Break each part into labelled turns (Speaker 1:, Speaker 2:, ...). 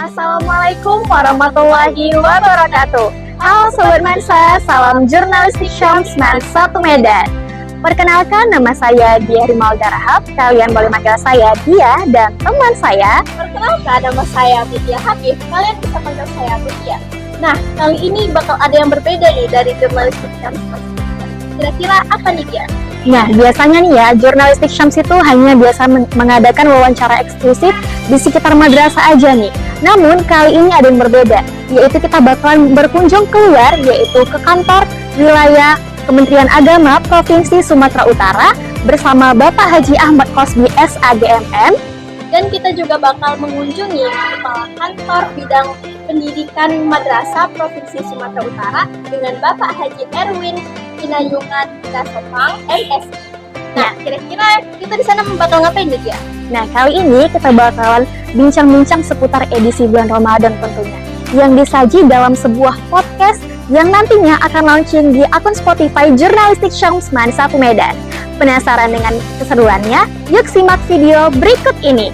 Speaker 1: Assalamualaikum warahmatullahi wabarakatuh. Halo Sobat Mansa, salam jurnalistik Syams Man 1 Medan. Perkenalkan, nama saya Dia Rimalda Rahab. Kalian boleh manggil saya Dia dan teman saya.
Speaker 2: Perkenalkan, nama saya Vidya Hakif. Kalian bisa panggil saya Vidya. Nah, kali ini bakal ada yang berbeda nih dari jurnalistik Syams. Kira-kira apa nih Dia?
Speaker 1: Nah, biasanya nih ya, jurnalistik Syams itu hanya biasa mengadakan wawancara eksklusif di sekitar madrasah aja nih. Namun, kali ini ada yang berbeda, yaitu kita bakalan berkunjung keluar, yaitu ke kantor wilayah Kementerian Agama Provinsi Sumatera Utara bersama Bapak Haji Ahmad Qosbi SAGMM.
Speaker 2: Dan kita juga bakal mengunjungi Kepala Kantor Bidang Pendidikan Madrasah Provinsi Sumatera Utara dengan Bapak Haji Erwin Pinayungan Dasopang MSI. Nah, kira-kira kita di sana bakal ngapain nih ya?
Speaker 1: Nah, kali ini kita bakalan bincang-bincang seputar edisi bulan Ramadan tentunya, yang disaji dalam sebuah podcast yang nantinya akan launching di akun Spotify Jurnalistik Syams Man 1 Medan. Penasaran dengan keseruannya? Yuk simak video berikut ini.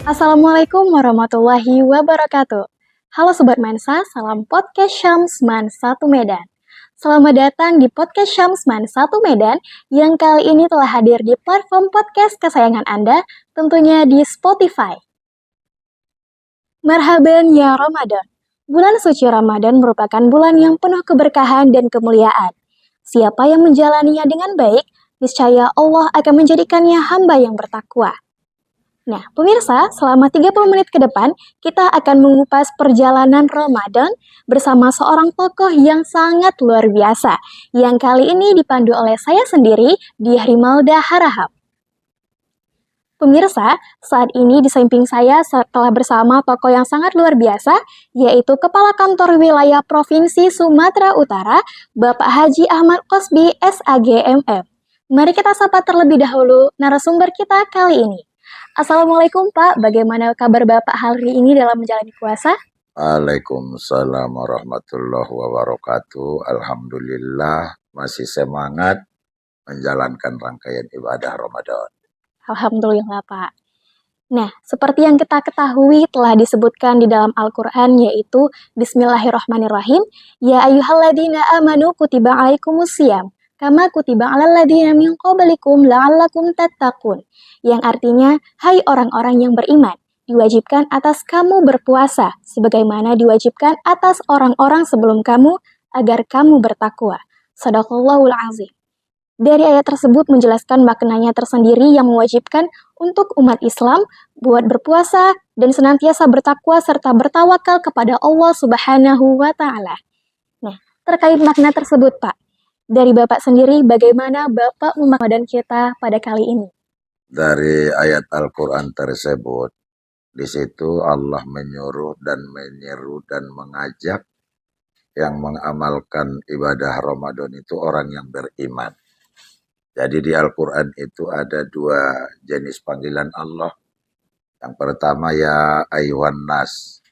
Speaker 1: Assalamualaikum warahmatullahi wabarakatuh. Halo Sobat Mansa, salam podcast Syams Man 1 Medan. Selamat datang di podcast Syams Man 1 Medan yang kali ini telah hadir di platform podcast kesayangan Anda, tentunya di Spotify. Marhaban ya Ramadan. Bulan suci Ramadan merupakan bulan yang penuh keberkahan dan kemuliaan. Siapa yang menjalaninya dengan baik, niscaya Allah akan menjadikannya hamba yang bertakwa. Nah, pemirsa, selama 30 menit ke depan, kita akan mengupas perjalanan Ramadan bersama seorang tokoh yang sangat luar biasa, yang kali ini dipandu oleh saya sendiri, Diah Rimalda Harahap. Pemirsa, saat ini di samping saya telah bersama tokoh yang sangat luar biasa, yaitu Kepala Kantor Wilayah Provinsi Sumatera Utara, Bapak Haji Ahmad Qosbi SAGMM. Mari kita sapa terlebih dahulu narasumber kita kali ini. Assalamualaikum Pak, bagaimana kabar Bapak hari ini dalam menjalani puasa?
Speaker 3: Waalaikumsalam warahmatullahi wabarakatuh. Alhamdulillah masih semangat menjalankan rangkaian ibadah Ramadan.
Speaker 1: Alhamdulillah Pak. Nah, seperti yang kita ketahui telah disebutkan di dalam Al-Quran yaitu Bismillahirrahmanirrahim. Ya ayyuhalladzina amanu kutiba alaikumusiyam kama kutiba alal ladzina min qablikum la'allakum tattaqun. Yang artinya, hai orang-orang yang beriman, diwajibkan atas kamu berpuasa, sebagaimana diwajibkan atas orang-orang sebelum kamu, agar kamu bertakwa. Shadaqallahul azim. Dari ayat tersebut menjelaskan maknanya tersendiri yang mewajibkan untuk umat Islam buat berpuasa dan senantiasa bertakwa serta bertawakal kepada Allah Subhanahu wa Ta'ala. Nah, terkait makna tersebut, Pak, dari Bapak sendiri, bagaimana Bapak memaknai kita pada kali ini?
Speaker 3: Dari ayat Al-Quran tersebut, di situ Allah menyuruh dan menyeru dan mengajak yang mengamalkan ibadah Ramadan itu orang yang beriman. Jadi di Al-Quran itu ada dua jenis panggilan Allah. Yang pertama ya ayyuhan nas,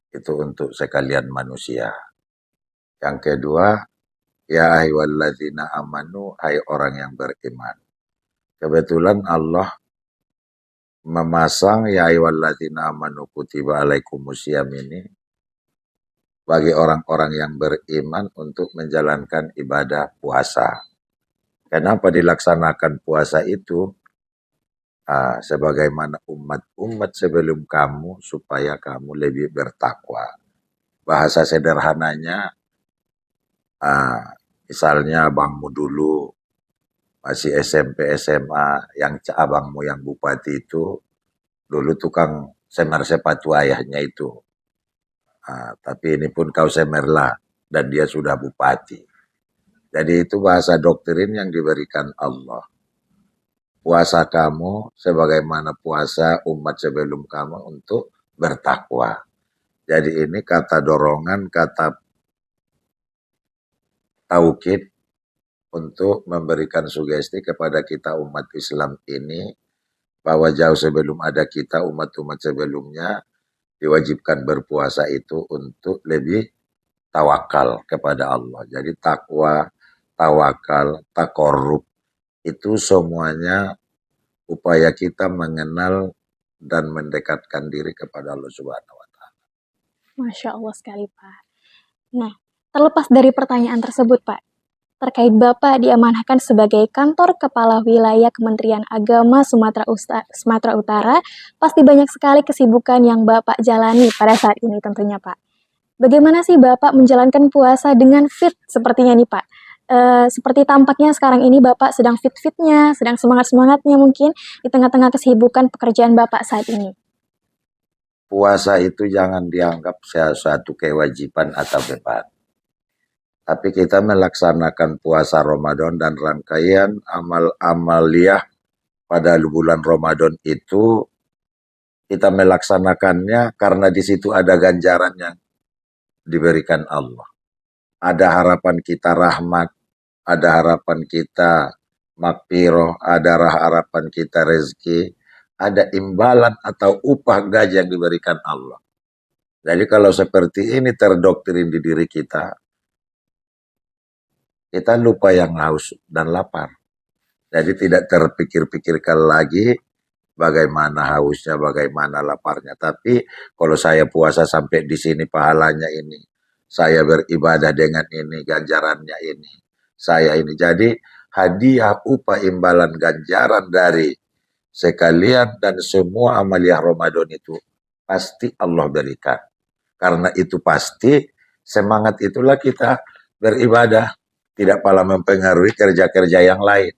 Speaker 3: itu untuk sekalian manusia. Yang kedua, ya ayyuhalladzina amanu, hai orang yang beriman. Kebetulan Allah memasang ya ayyuhalladzina amanu kutiba alaikumusiyam ini bagi orang-orang yang beriman untuk menjalankan ibadah puasa. Kenapa dilaksanakan puasa itu? Sebagaimana umat-umat sebelum kamu supaya kamu lebih bertakwa. Bahasa sederhananya, misalnya abangmu dulu masih SMP SMA, yang abangmu yang bupati itu dulu tukang semer sepatu ayahnya itu. Tapi ini pun kau semerlah dan dia sudah bupati. Jadi itu bahasa doktrin yang diberikan Allah. Puasa kamu sebagaimana puasa umat sebelum kamu untuk bertakwa. Jadi ini kata dorongan, kata taukid untuk memberikan sugesti kepada kita umat Islam ini bahwa jauh sebelum ada kita umat-umat sebelumnya diwajibkan berpuasa itu untuk lebih tawakal kepada Allah. Jadi takwa, tawakal, takorrub itu semuanya upaya kita mengenal dan mendekatkan diri kepada Allah Subhanahu wa Ta'ala.
Speaker 1: Masya Allah sekali, Pak. Nah, terlepas dari pertanyaan tersebut, Pak, terkait Bapak diamanahkan sebagai kantor kepala wilayah Kementerian Agama Sumatera Utara, pasti banyak sekali kesibukan yang Bapak jalani pada saat ini tentunya, Pak. Bagaimana sih Bapak menjalankan puasa dengan fit sepertinya nih, Pak? Seperti tampaknya sekarang ini Bapak sedang fit-fitnya, sedang semangat-semangatnya mungkin di tengah-tengah kesibukan pekerjaan Bapak saat ini.
Speaker 3: Puasa itu jangan dianggap sesuatu kewajiban atau beban. Tapi kita melaksanakan puasa Ramadan dan rangkaian amal-amaliyah pada bulan Ramadan itu kita melaksanakannya karena di situ ada ganjaran yang diberikan Allah. Ada harapan kita rahmat, ada harapan kita makfiroh, ada harapan kita rezeki, ada imbalan atau upah gaji yang diberikan Allah. Jadi kalau seperti ini terdoktrin di diri kita lupa yang haus dan lapar. Jadi tidak terpikir-pikirkan lagi bagaimana hausnya, bagaimana laparnya. Tapi kalau saya puasa sampai di sini pahalanya ini, saya beribadah dengan ini, ganjarannya ini, saya ini. Jadi hadiah upah imbalan ganjaran dari sekalian dan semua amaliyah Ramadan itu pasti Allah berikan. Karena itu pasti semangat itulah kita beribadah, tidak pala mempengaruhi kerja-kerja yang lain.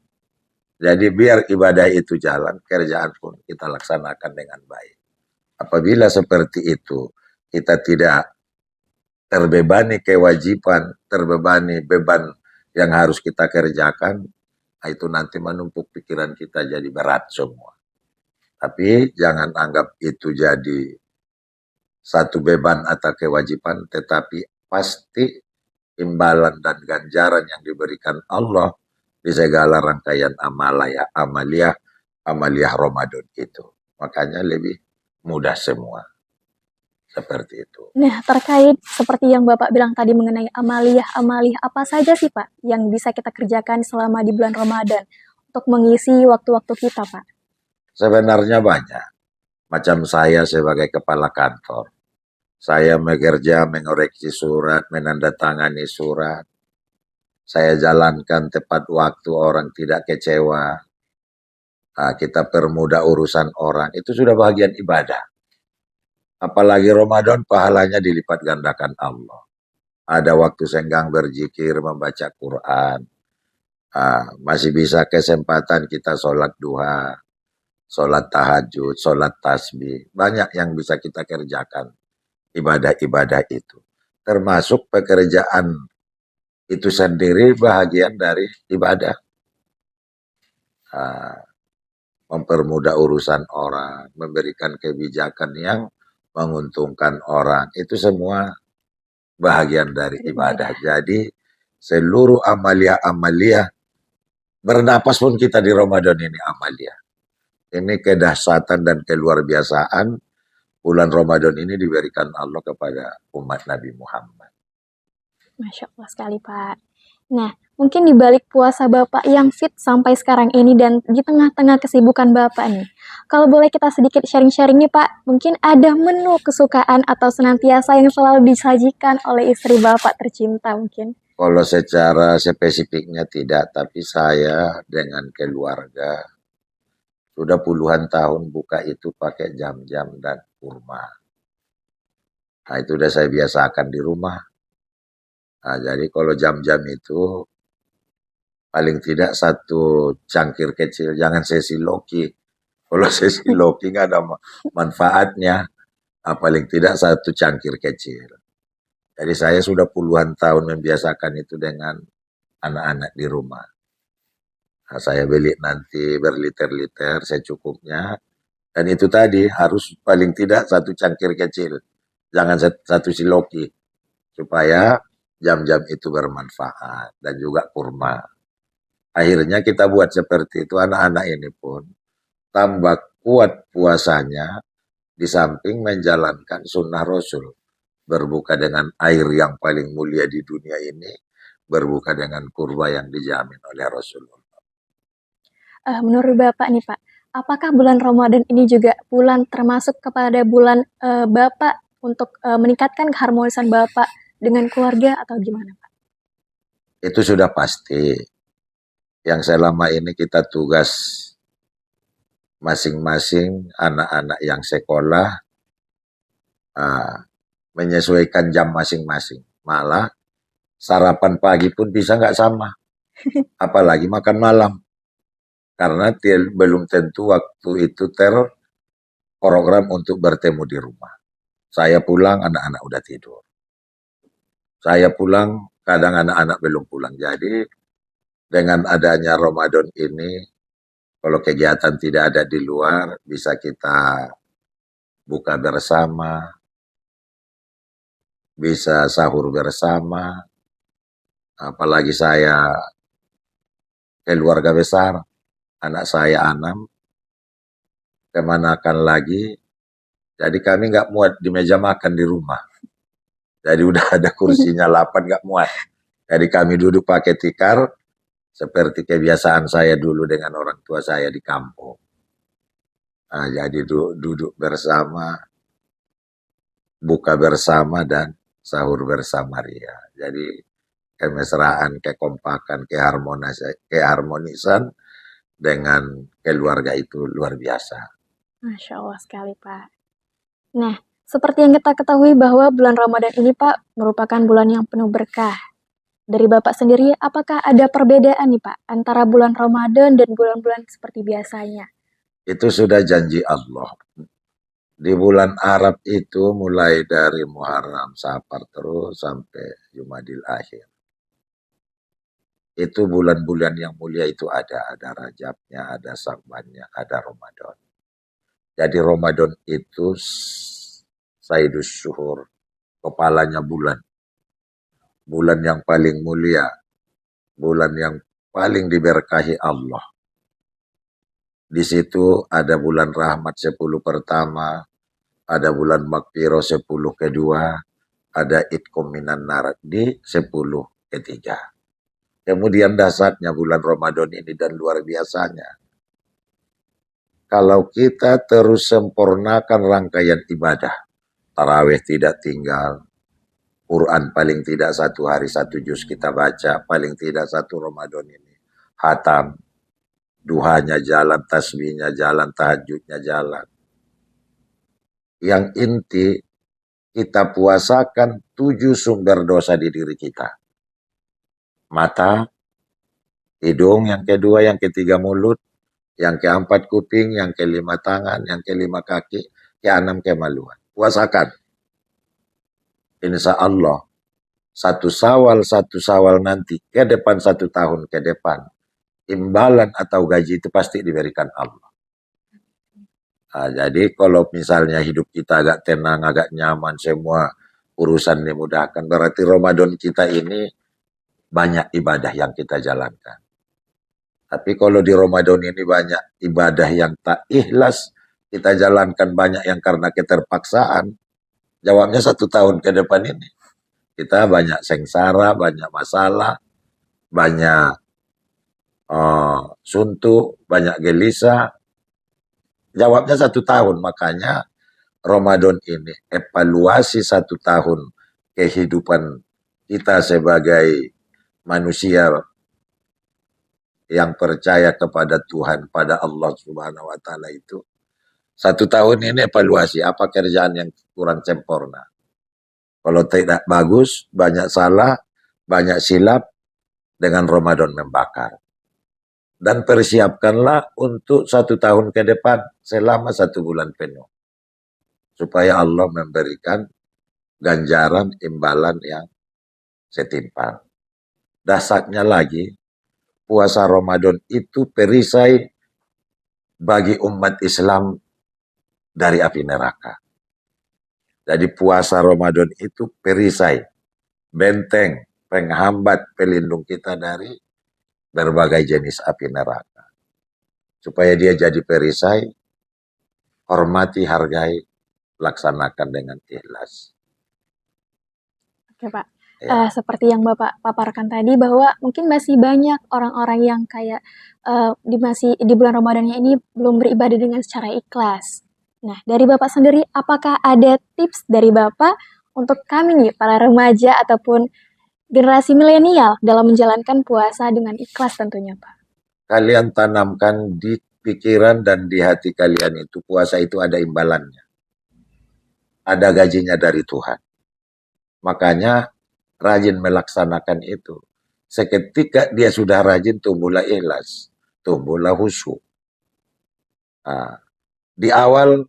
Speaker 3: Jadi biar ibadah itu jalan, kerjaan pun kita laksanakan dengan baik. Apabila seperti itu, kita tidak terbebani kewajiban, terbebani beban yang harus kita kerjakan, itu nanti menumpuk pikiran kita jadi berat semua. Tapi jangan anggap itu jadi satu beban atau kewajiban, tetapi pasti imbalan dan ganjaran yang diberikan Allah di segala rangkaian amaliyah Ramadan itu. Makanya lebih mudah semua. Seperti itu.
Speaker 1: Nah, terkait seperti yang Bapak bilang tadi mengenai amaliyah apa saja sih Pak yang bisa kita kerjakan selama di bulan Ramadan untuk mengisi waktu-waktu kita, Pak?
Speaker 3: Sebenarnya banyak. Macam saya sebagai kepala kantor. Saya bekerja mengoreksi surat, menandatangani surat. Saya jalankan tepat waktu, orang tidak kecewa. Nah, kita permudah urusan orang. Itu sudah bagian ibadah. Apalagi Ramadan pahalanya dilipat gandakan Allah. Ada waktu senggang berzikir, membaca Quran. Masih bisa kesempatan kita sholat duha, sholat tahajud, sholat tasbih. Banyak yang bisa kita kerjakan. Ibadah-ibadah itu. Termasuk pekerjaan itu sendiri bahagian dari ibadah. Mempermudah urusan orang, memberikan kebijakan yang menguntungkan orang. Itu semua bahagian dari ibadah. Jadi seluruh amaliyah-amaliyah, bernapas pun kita di Ramadan ini amaliyah. Ini kedahsyatan dan keluar biasaan bulan Ramadan ini diberikan Allah kepada umat Nabi Muhammad.
Speaker 1: Masya Allah sekali, Pak. Nah, mungkin di balik puasa Bapak yang fit sampai sekarang ini dan di tengah-tengah kesibukan Bapak nih, kalau boleh kita sedikit sharing-sharing nih Pak, mungkin ada menu kesukaan atau senantiasa yang selalu disajikan oleh istri Bapak tercinta mungkin?
Speaker 3: Kalau secara spesifiknya tidak, tapi saya dengan keluarga sudah puluhan tahun buka itu pakai jam-jam dan kurma. Nah, itu udah saya biasakan di rumah. Nah, jadi kalau jam-jam itu paling tidak satu cangkir kecil, jangan sesi loki. Kalau sesi loki nggak ada manfaatnya. Nah, paling tidak satu cangkir kecil. Jadi saya sudah puluhan tahun membiasakan itu dengan anak-anak di rumah. Nah, saya beli nanti berliter-liter secukupnya. Dan itu tadi harus paling tidak satu cangkir kecil. Jangan satu siloki. Supaya jam-jam itu bermanfaat. Dan juga kurma. Akhirnya kita buat seperti itu. Anak-anak ini pun tambah kuat puasanya. di samping menjalankan sunnah Rasul. Berbuka dengan air yang paling mulia di dunia ini, berbuka dengan kurma yang dijamin oleh Rasulullah.
Speaker 1: Menurut Bapak nih Pak, apakah bulan Ramadan ini juga bulan termasuk kepada bulan Bapak untuk meningkatkan keharmonisan Bapak dengan keluarga atau gimana Pak?
Speaker 3: Itu sudah pasti. Yang selama ini kita tugas masing-masing anak-anak yang sekolah menyesuaikan jam masing-masing. Malah sarapan pagi pun bisa nggak sama, apalagi makan malam. Karena belum tentu waktu itu terprogram untuk bertemu di rumah. Saya pulang, anak-anak udah tidur. Saya pulang, kadang anak-anak belum pulang. Jadi dengan adanya Ramadan ini, kalau kegiatan tidak ada di luar, bisa kita buka bersama, bisa sahur bersama, apalagi saya keluarga besar, anak saya 6, kemanakan lagi, jadi kami nggak muat di meja makan di rumah. Jadi udah ada kursinya 8 nggak muat. Jadi kami duduk pakai tikar, seperti kebiasaan saya dulu dengan orang tua saya di kampung. Jadi duduk bersama, buka bersama, dan sahur bersama ria. Jadi kemesraan, kekompakan, keharmonisan dengan keluarga itu luar biasa.
Speaker 1: Masya Allah sekali Pak. Nah, seperti yang kita ketahui bahwa bulan Ramadan ini Pak merupakan bulan yang penuh berkah. Dari Bapak sendiri, apakah ada perbedaan nih Pak antara bulan Ramadan dan bulan-bulan seperti biasanya?
Speaker 3: Itu sudah janji Allah. Di bulan Arab itu mulai dari Muharram, Safar terus sampai Jumadil Akhir. Itu bulan-bulan yang mulia itu ada Rajabnya, ada Sa'bannya, ada Ramadan. Jadi Ramadan itu Sayyidus Syuhur, kepalanya bulan. Bulan yang paling mulia, bulan yang paling diberkahi Allah. Di situ ada bulan rahmat 10 pertama, ada bulan Maghfirah 10 kedua, ada Itqum minan nar di 10 ketiga. Kemudian dasarnya bulan Ramadan ini dan luar biasanya. Kalau kita terus sempurnakan rangkaian ibadah, tarawih tidak tinggal, Quran paling tidak 1 hari 1 juz kita baca, paling tidak 1 Ramadan ini khatam, duhanya jalan, tasbihnya jalan, tahajudnya jalan. Yang inti kita puasakan 7 sumber dosa di diri kita. Mata, hidung, yang kedua, yang ketiga mulut, yang keempat kuping, yang kelima tangan, yang kelima kaki, keenam kemaluan. Puasakan. Insya Allah, 1 Syawal nanti, ke depan 1 tahun ke depan, imbalan atau gaji itu pasti diberikan Allah. Jadi kalau misalnya hidup kita agak tenang, agak nyaman, semua urusan dimudahkan, berarti Ramadan kita ini banyak ibadah yang kita jalankan. Tapi kalau di Ramadan ini banyak ibadah yang tak ikhlas, kita jalankan banyak yang karena keterpaksaan, jawabnya 1 tahun ke depan ini. Kita banyak sengsara, banyak masalah, banyak suntuk, banyak gelisah. Jawabnya 1 tahun, makanya Ramadan ini evaluasi 1 tahun kehidupan kita sebagai manusia yang percaya kepada Tuhan, pada Allah Subhanahu wa Ta'ala itu. 1 tahun ini evaluasi apa kerjaan yang kurang sempurna. Kalau tidak bagus, banyak salah, banyak silap, dengan Ramadan membakar. Dan persiapkanlah untuk 1 tahun ke depan selama 1 bulan penuh. Supaya Allah memberikan ganjaran imbalan yang setimpal. Dasarnya lagi, puasa Ramadan itu perisai bagi umat Islam dari api neraka. Jadi puasa Ramadan itu perisai, benteng, penghambat, pelindung kita dari berbagai jenis api neraka. Supaya dia jadi perisai, hormati, hargai, laksanakan dengan ikhlas.
Speaker 1: Oke, Pak.
Speaker 3: Ya.
Speaker 1: Seperti yang Bapak paparkan tadi bahwa mungkin masih banyak orang-orang yang kayak masih di bulan Ramadannya ini belum beribadah dengan secara ikhlas. Nah, dari Bapak sendiri, apakah ada tips dari Bapak untuk kami nih, para remaja ataupun generasi milenial dalam menjalankan puasa dengan ikhlas tentunya, Pak?
Speaker 3: Kalian tanamkan di pikiran dan di hati kalian itu puasa itu ada imbalannya. Ada gajinya dari Tuhan. Makanya rajin melaksanakan itu. Seketika dia sudah rajin, tumbuhlah ikhlas, tumbuhlah khusyuk. Nah, di awal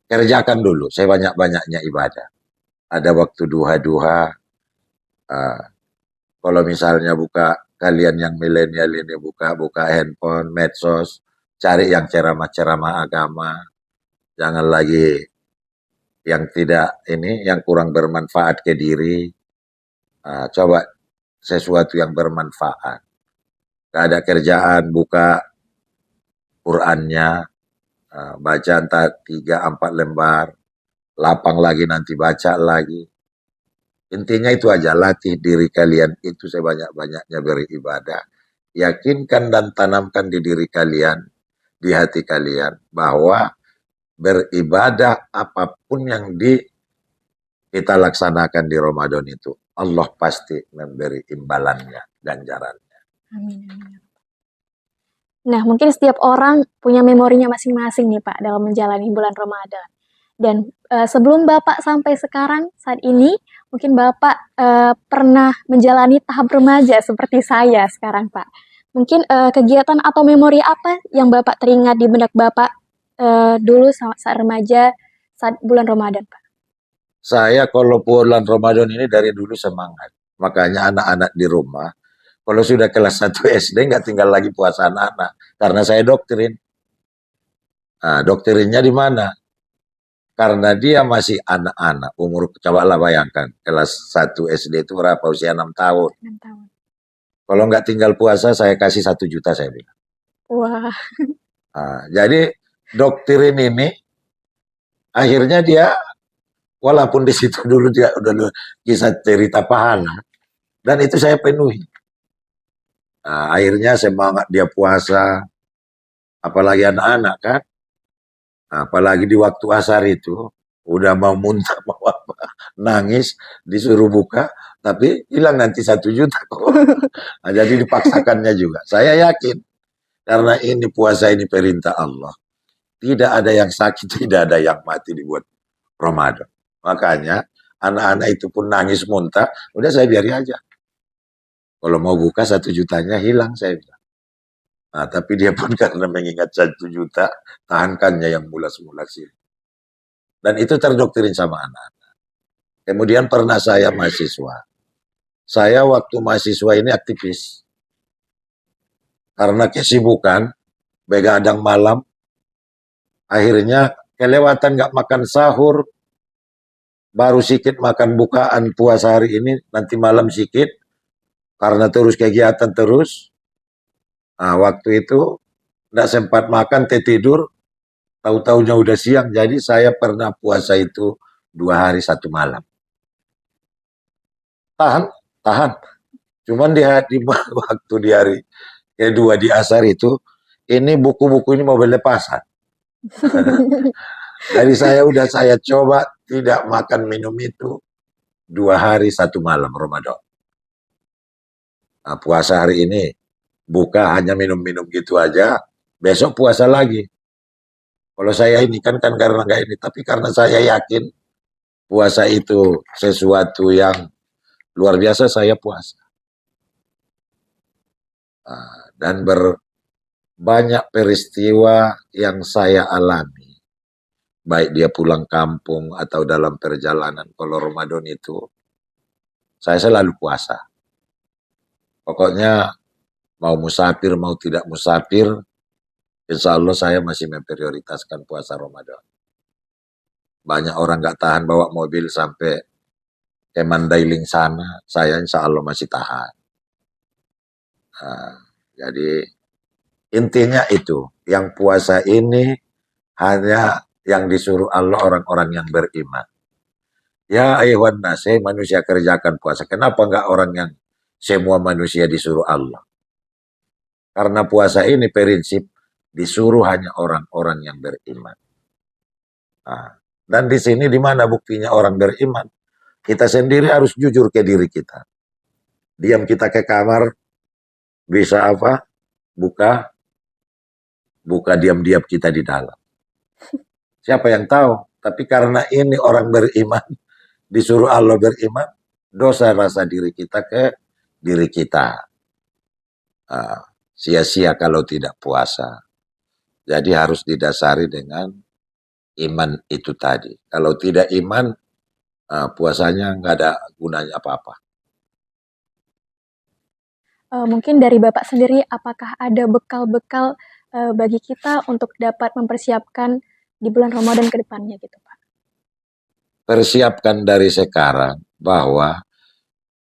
Speaker 3: kerjakan dulu sebanyak-banyaknya ibadah. Ada waktu duha-duha. Kalau misalnya kalian yang milenial ini buka handphone, medsos, cari yang ceramah-ceramah agama. Jangan lagi yang yang kurang bermanfaat ke diri. Coba sesuatu yang bermanfaat. Gak ada kerjaan, buka Qurannya, baca entah 3-4 lembar, lapang lagi nanti baca lagi. Intinya itu aja, latih diri kalian itu sebanyak-banyaknya beribadah. Yakinkan dan tanamkan di diri kalian, di hati kalian, bahwa beribadah apapun yang kita laksanakan di Ramadan itu, Allah pasti memberi imbalannya, ganjarannya.
Speaker 1: Amin. Nah, mungkin setiap orang punya memorinya masing-masing nih, Pak, dalam menjalani bulan Ramadan. Dan sebelum Bapak sampai sekarang, saat ini, mungkin Bapak pernah menjalani tahap remaja seperti saya sekarang, Pak. Mungkin kegiatan atau memori apa yang Bapak teringat di benak Bapak dulu saat remaja, saat bulan Ramadan, Pak?
Speaker 3: Saya kalau bulan Ramadan ini dari dulu semangat. Makanya anak-anak di rumah, kalau sudah kelas 1 SD nggak tinggal lagi puasa anak-anak. Karena saya doktrin. Nah, doktrinnya di mana? Karena dia masih anak-anak, cobalah bayangkan, kelas 1 SD itu berapa? Usia 6 tahun.
Speaker 1: 6 tahun.
Speaker 3: Kalau nggak tinggal puasa, saya kasih 1 juta, saya bilang.
Speaker 1: Wah.
Speaker 3: Jadi doktrin ini, akhirnya dia, walaupun di situ dulu dia udah kisah cerita pahala, dan itu saya penuhi. Akhirnya semangat dia puasa, apalagi anak-anak kan, apalagi di waktu asar itu, udah mau muntah, mau apa, nangis, disuruh buka, tapi hilang nanti 1 juta kok. Jadi dipaksakannya juga. Saya yakin, karena ini puasa ini perintah Allah. Tidak ada yang sakit, tidak ada yang mati dibuat Ramadan. Makanya anak-anak itu pun nangis muntah, udah saya biarin aja. Kalau mau buka 1 jutanya hilang, saya bilang. Tapi dia pun karena mengingat 1 juta, tahankannya yang mulas-mulas ini. Dan itu terdoktrin sama anak-anak. Kemudian pernah saya mahasiswa. Saya waktu mahasiswa ini aktivis. Karena kesibukan, begadang malam, akhirnya kelewatan gak makan sahur, baru sedikit makan bukaan puasa hari ini, nanti malam sedikit, karena terus kegiatan terus. Waktu itu tidak sempat makan, tidur, tahu-tahunya udah siang. Jadi saya pernah puasa itu 2 hari 1 malam. Tahan. Cuman di waktu di hari kedua di asar itu, ini buku-buku ini mau berlepasan. Jadi saya coba tidak makan minum itu 2 hari 1 malam Ramadan. Puasa hari ini buka hanya minum-minum gitu aja, besok puasa lagi. Kalau saya ini kan karena nggak ini, tapi karena saya yakin puasa itu sesuatu yang luar biasa, saya puasa. Dan banyak peristiwa yang saya alami, baik dia pulang kampung atau dalam perjalanan kalau Ramadan itu, saya selalu puasa. Pokoknya mau musafir, mau tidak musafir, insya Allah saya masih memprioritaskan puasa Ramadan. Banyak orang nggak tahan bawa mobil sampai ke Mandailing sana, saya insya Allah masih tahan. Jadi intinya itu, yang puasa ini hanya Yang disuruh Allah orang-orang yang beriman. Ya ayuhan nas, manusia kerjakan puasa. Kenapa enggak orang yang semua manusia disuruh Allah? Karena puasa ini prinsip disuruh hanya orang-orang yang beriman. Nah, dan di sini di mana buktinya orang beriman? Kita sendiri harus jujur ke diri kita. Diam kita ke kamar, bisa apa? Buka diam-diam kita di dalam. Siapa yang tahu? Tapi karena ini orang beriman, disuruh Allah beriman, dosa rasa diri kita ke diri kita. Sia-sia kalau tidak puasa. Jadi harus didasari dengan iman itu tadi. Kalau tidak iman, puasanya nggak ada gunanya apa-apa.
Speaker 1: Mungkin dari Bapak sendiri, apakah ada bekal-bekal bagi kita untuk dapat mempersiapkan di bulan Ramadan ke depannya gitu Pak?
Speaker 3: Persiapkan dari sekarang bahwa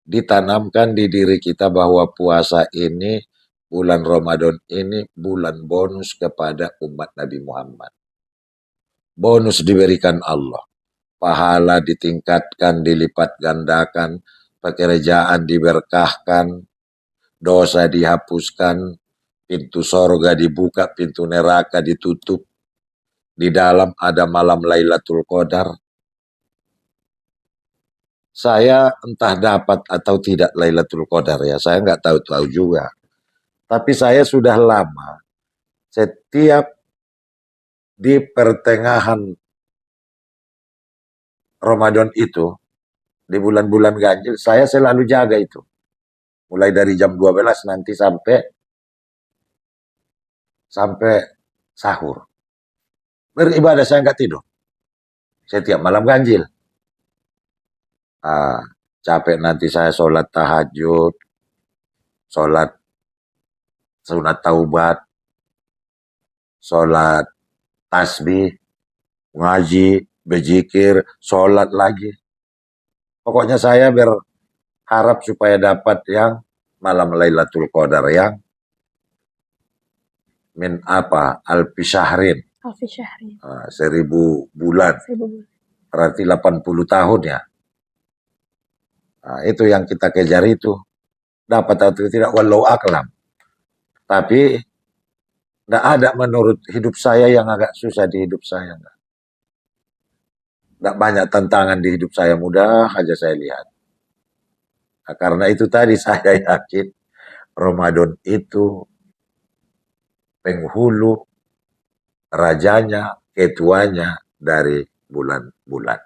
Speaker 3: ditanamkan di diri kita bahwa puasa ini, bulan Ramadan ini, bulan bonus kepada umat Nabi Muhammad. Bonus diberikan Allah. Pahala ditingkatkan, dilipat gandakan, pekerjaan diberkahkan, dosa dihapuskan, pintu sorga dibuka, pintu neraka ditutup. Di dalam ada malam Lailatul Qadar. Saya entah dapat atau tidak Lailatul Qadar ya, saya nggak tahu juga. Tapi saya sudah lama, setiap di pertengahan Ramadan itu, di bulan-bulan ganjil, saya selalu jaga itu. Mulai dari jam 12 nanti sampai sahur. Beribadah saya nggak tidur. Setiap malam ganjil. Capek nanti saya sholat tahajud, sholat sunat taubat, sholat tasbih, ngaji, berzikir, sholat lagi. Pokoknya saya berharap supaya dapat yang malam Lailatul Qadar yang min alfi syahrin.
Speaker 1: Alfi syahrin.
Speaker 3: 1000 bulan.
Speaker 1: 1000 bulan.
Speaker 3: Berarti 80 tahun ya. Itu yang kita kejar itu. Dapat atau tidak, walau aklam. Tapi tidak ada menurut hidup saya yang agak susah di hidup saya. Tidak banyak tantangan di hidup saya, mudah aja saya lihat. Karena itu tadi saya yakin Ramadan itu penghulu, rajanya, ketuanya dari bulan-bulan.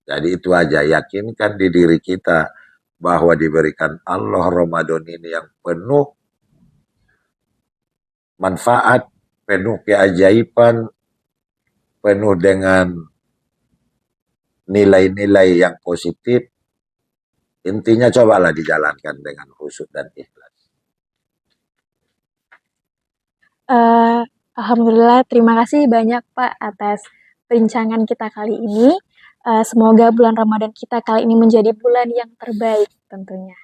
Speaker 3: Jadi itu aja, yakinkan di diri kita bahwa diberikan Allah Ramadan ini yang penuh manfaat, penuh keajaiban, penuh dengan nilai-nilai yang positif. Intinya cobalah dijalankan dengan khusyuk dan ikhlas.
Speaker 1: Alhamdulillah, terima kasih banyak Pak atas perbincangan kita kali ini. Semoga bulan Ramadan kita kali ini menjadi bulan yang terbaik tentunya.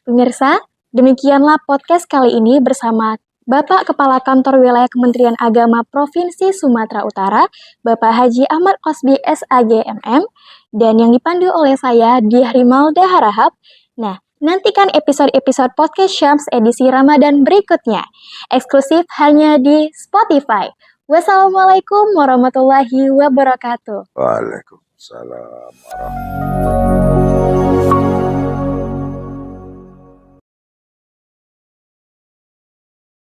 Speaker 1: Pemirsa, demikianlah podcast kali ini bersama Bapak Kepala Kantor Wilayah Kementerian Agama Provinsi Sumatera Utara, Bapak Haji Ahmad Qosbi SAGMM, dan yang dipandu oleh saya, Diah Rimalda Harahap. Nah, nantikan episode-episode podcast Syams edisi Ramadan berikutnya, eksklusif hanya di Spotify. Wassalamualaikum warahmatullahi wabarakatuh.
Speaker 3: Waalaikumsalam warahmatullahi wabarakatuh.